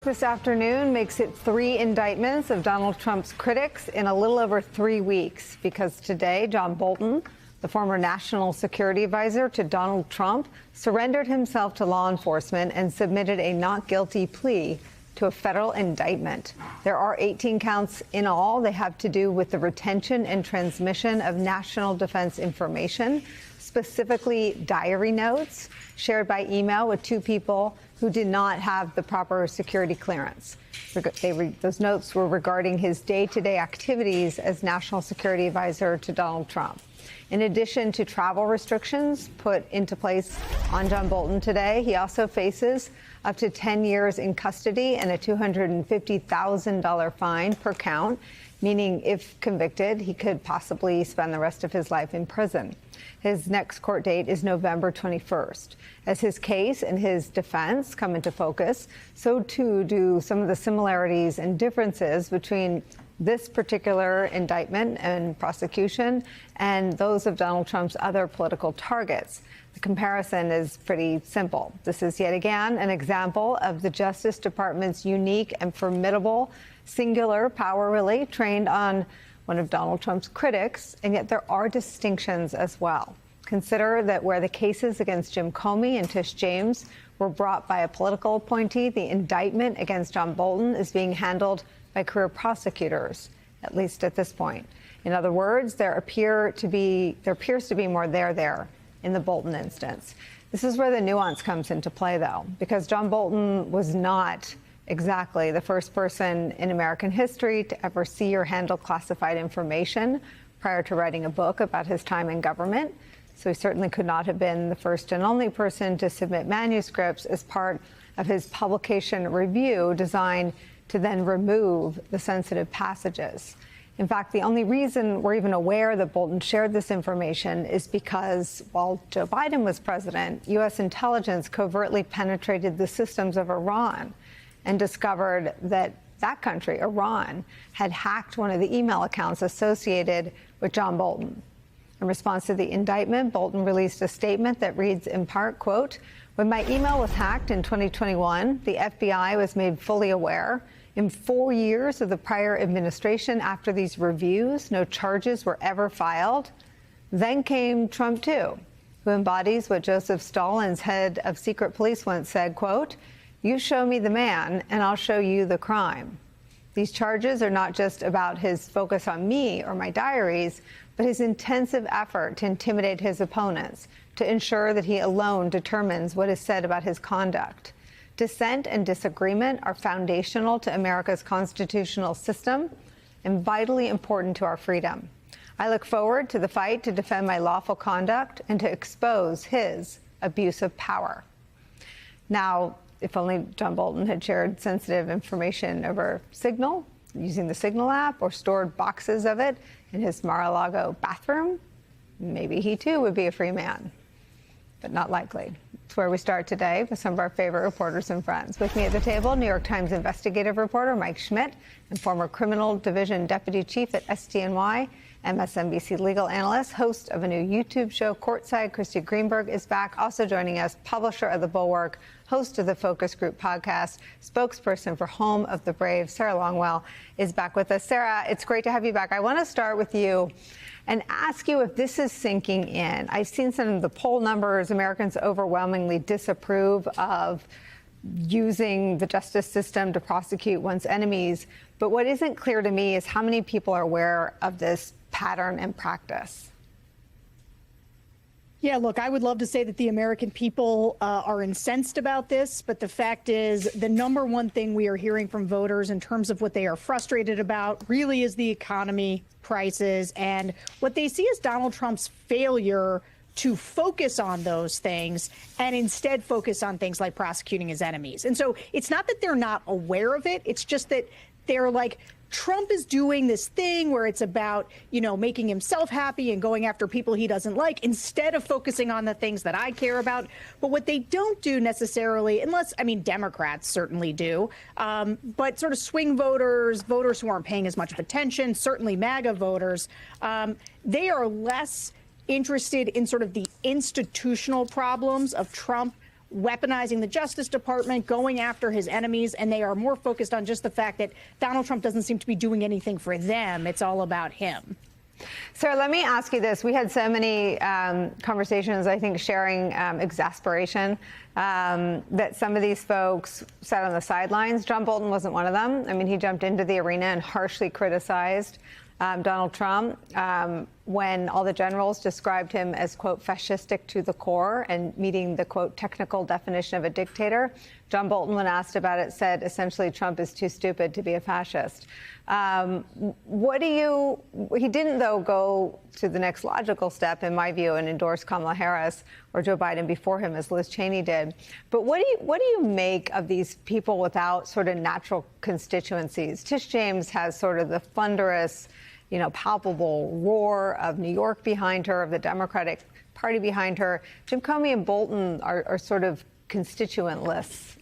This afternoon makes it 3 indictments of Donald Trump's critics in a little over 3 weeks, because today John Bolton, the former national security advisor to Donald Trump, surrendered himself to law enforcement and submitted a not guilty plea to a federal indictment. There are 18 counts in all. They have to do with the retention and transmission of national defense information, specifically diary notes shared by email with 2 people who did not have the proper security clearance. Those notes were regarding his day-to-day activities as national security advisor to Donald Trump. In addition to travel restrictions put into place on John Bolton today, he also faces up to 10 years in custody and a $250,000 fine per count, meaning if convicted, he could possibly spend the rest of his life in prison. His next court date is November 21st. As his case and his defense come into focus, so too do some of the similarities and differences between this particular indictment and prosecution and those of Donald Trump's other political targets. The comparison is pretty simple. This is yet again an example of the Justice Department's unique and formidable singular power relay trained on one of Donald Trump's critics, and yet there are distinctions as well. Consider that where the cases against Jim Comey and Tish James were brought by a political appointee, the indictment against John Bolton is being handled by career prosecutors, at least at this point. In other words, there appears to be more there in the Bolton instance. This is where the nuance comes into play, though, because John Bolton was not exactly the first person in American history to ever see or handle classified information prior to writing a book about his time in government. So he certainly could not have been the first and only person to submit manuscripts as part of his publication review designed to then remove the sensitive passages. In fact, the only reason we're even aware that Bolton shared this information is because while Joe Biden was president, U.S. intelligence covertly penetrated the systems of Iran and discovered that that country, Iran, had hacked one of the email accounts associated with John Bolton. In response to the indictment, Bolton released a statement that reads in part, quote, "When my email was hacked in 2021, the FBI was made fully aware. In 4 years of the prior administration after these reviews, no charges were ever filed. Then came Trump, too, who embodies what Joseph Stalin's head of secret police once said, quote, 'You show me the man and I'll show you the crime.' These charges are not just about his focus on me or my diaries, but his intensive effort to intimidate his opponents, to ensure that he alone determines what is said about his conduct. Dissent and disagreement are foundational to America's constitutional system and vitally important to our freedom. I look forward to the fight to defend my lawful conduct and to expose his abuse of power." Now, if only John Bolton had shared sensitive information over Signal, using the Signal app, or stored boxes of it in his Mar-a-Lago bathroom, maybe he too would be a free man, but not likely. It's where we start today with some of our favorite reporters and friends. With me at the table, New York Times investigative reporter Mike Schmidt and former Criminal Division Deputy Chief at SDNY, MSNBC legal analyst, host of a new YouTube show, Courtside, Christy Greenberg is back. Also joining us, publisher of The Bulwark, host of the Focus Group podcast, spokesperson for Home of the Brave, Sarah Longwell, is back with us. Sarah, it's great to have you back. I want to start with you and ask you if this is sinking in. I've seen some of the poll numbers. Americans overwhelmingly disapprove of using the justice system to prosecute one's enemies. But what isn't clear to me is how many people are aware of this pattern and practice. Yeah, look, I would love to say that the American people are incensed about this, but the fact is the number one thing we are hearing from voters in terms of what they are frustrated about really is the economy, prices, and what they see as Donald Trump's failure to focus on those things and instead focus on things like prosecuting his enemies. And so it's not that they're not aware of it. It's just that they're like, Trump is doing this thing where it's about, you know, making himself happy and going after people he doesn't like instead of focusing on the things that I care about. But what they don't do necessarily, unless, I mean, Democrats certainly do, but sort of swing voters, voters who aren't paying as much of attention, certainly MAGA voters, they are less interested in sort of the institutional problems of Trump weaponizing the Justice Department, going after his enemies, and they are more focused on just the fact that Donald Trump doesn't seem to be doing anything for them. It's all about him. Sarah, let me ask you this. We had so many conversations, I think, sharing exasperation that some of these folks sat on the sidelines. John Bolton wasn't one of them. I mean, he jumped into the arena and harshly criticized Donald Trump when all the generals described him as, quote, fascistic to the core and meeting the, quote, technical definition of a dictator. John Bolton, when asked about it, said essentially Trump is too stupid to be a fascist. He didn't, though, go to the next logical step, in my view, and endorse Kamala Harris or Joe Biden before him, as Liz Cheney did. But what do you make of these people without sort of natural constituencies? Tish James has sort of the thunderous, palpable roar of New York behind her, of the Democratic Party behind her. Jim Comey and Bolton are sort of constituentless.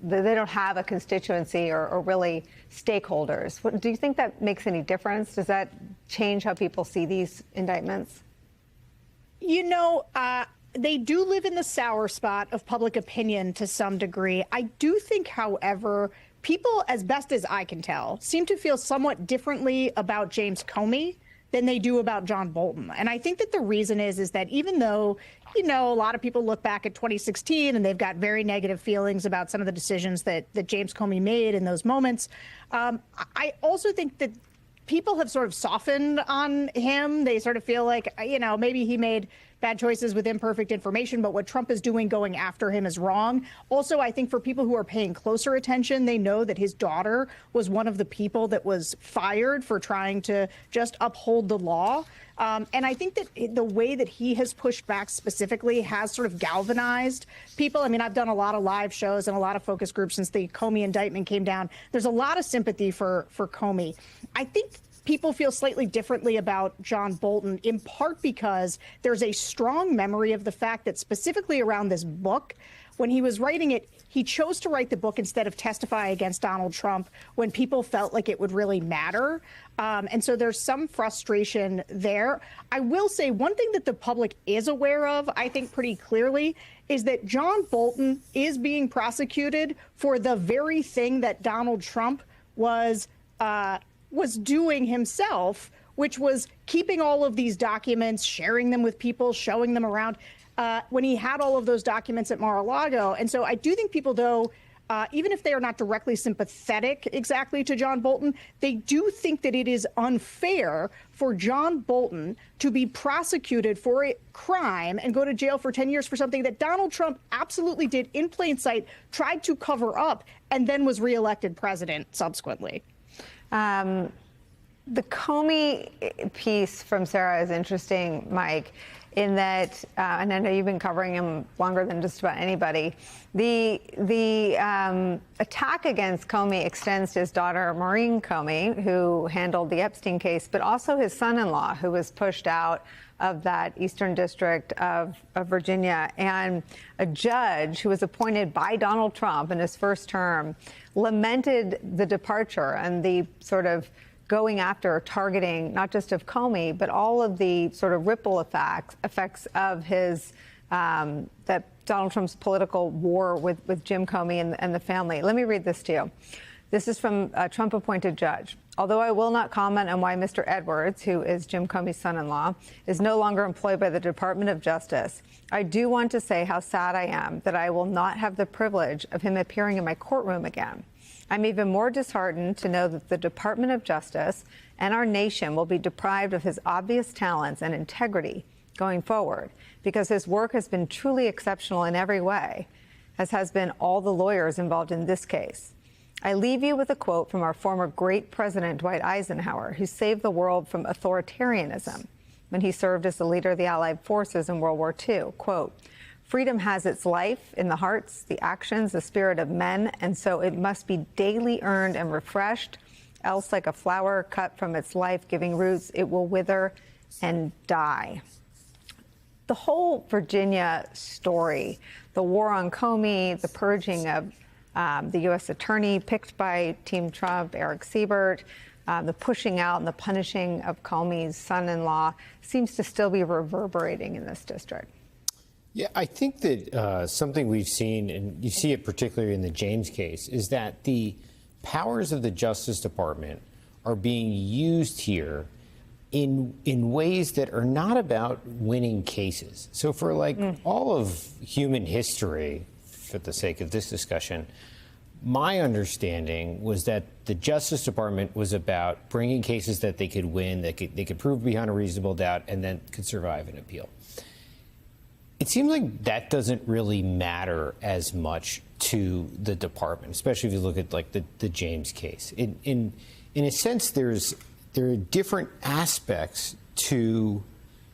They don't have a constituency or really stakeholders. Do you think that makes any difference? Does that change how people see these indictments? They do live in the sour spot of public opinion to some degree. I do think, however, people, as best as I can tell, seem to feel somewhat differently about James Comey than they do about John Bolton. And I think that the reason is that even though, a lot of people look back at 2016 and they've got very negative feelings about some of the decisions that James Comey made in those moments, I also think that people have sort of softened on him. They sort of feel like, maybe he made bad choices with imperfect information, but what Trump is doing going after him is wrong. Also, I think for people who are paying closer attention, they know that his daughter was one of the people that was fired for trying to just uphold the law. And I think that the way that he has pushed back specifically has sort of galvanized people. I mean, I've done a lot of live shows and a lot of focus groups since the Comey indictment came down. There's a lot of sympathy for Comey. I think people feel slightly differently about John Bolton, in part because there's a strong memory of the fact that specifically around this book, when he was writing it, he chose to write the book instead of testify against Donald Trump when people felt like it would really matter. And so there's some frustration there. I will say one thing that the public is aware of, I think pretty clearly, is that John Bolton is being prosecuted for the very thing that Donald Trump was doing himself, which was keeping all of these documents, sharing them with people, showing them around when he had all of those documents at Mar-a-Lago. And so I do think people, though, even if they are not directly sympathetic exactly to John Bolton, they do think that it is unfair for John Bolton to be prosecuted for a crime and go to jail for 10 years for something that Donald Trump absolutely did in plain sight, tried to cover up, and then was reelected president subsequently. The Comey piece from Sarah is interesting, Mike, in that, and I know you've been covering him longer than just about anybody, the attack against Comey extends to his daughter, Maureen Comey, who handled the Epstein case, but also his son-in-law, who was pushed out of that Eastern District of Virginia. And a judge who was appointed by Donald Trump in his first term lamented the departure and the sort of going after, targeting, not just of Comey, but all of the sort of ripple effects of his, that Donald Trump's political war with Jim Comey and the family. Let me read this to you. This is from a Trump-appointed judge. Although I will not comment on why Mr. Edwards, who is Jim Comey's son-in-law, is no longer employed by the Department of Justice, I do want to say how sad I am that I will not have the privilege of him appearing in my courtroom again. I'm even more disheartened to know that the Department of Justice and our nation will be deprived of his obvious talents and integrity going forward, because his work has been truly exceptional in every way, as has been all the lawyers involved in this case. I leave you with a quote from our former great president, Dwight Eisenhower, who saved the world from authoritarianism when he served as the leader of the Allied forces in World War II. Quote, freedom has its life in the hearts, the actions, the spirit of men, and so it must be daily earned and refreshed, else like a flower cut from its life-giving roots, it will wither and die. The whole Virginia story, the war on Comey, the purging of the U.S. attorney picked by Team Trump, Eric Siebert, the pushing out and the punishing of Comey's son-in-law seems to still be reverberating in this district. Yeah, I think that something we've seen, and you see it particularly in the James case, is that the powers of the Justice Department are being used here in ways that are not about winning cases. So for all of human history, for the sake of this discussion, my understanding was that the Justice Department was about bringing cases that they could win, that they could prove beyond a reasonable doubt, and then could survive an appeal. It seems like that doesn't really matter as much to the department, especially if you look at the James case. In a sense, there are different aspects to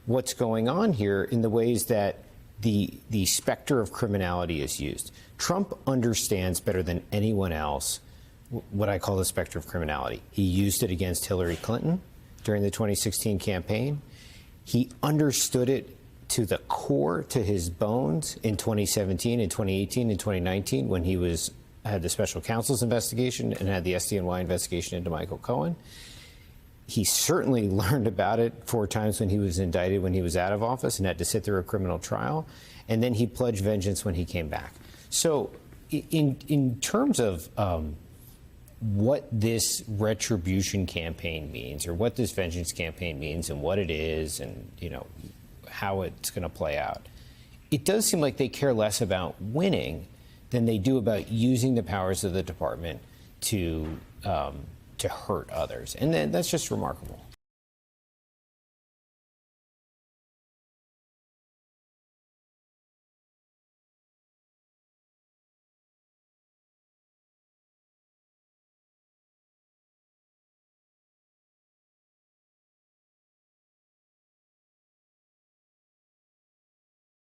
what's going on here in the ways that the specter of criminality is used. Trump understands better than anyone else what I call the specter of criminality. He used it against Hillary Clinton during the 2016 campaign. He understood it to the core, to his bones, in 2017, in 2018, and 2019, when he had the special counsel's investigation and had the SDNY investigation into Michael Cohen. He certainly learned about it 4 times when he was indicted, when he was out of office and had to sit through a criminal trial. And then he pledged vengeance when he came back. So in terms of what this retribution campaign means, or what this vengeance campaign means and what it is, and, how it's going to play out, it does seem like they care less about winning than they do about using the powers of the department to hurt others. And then that's just remarkable.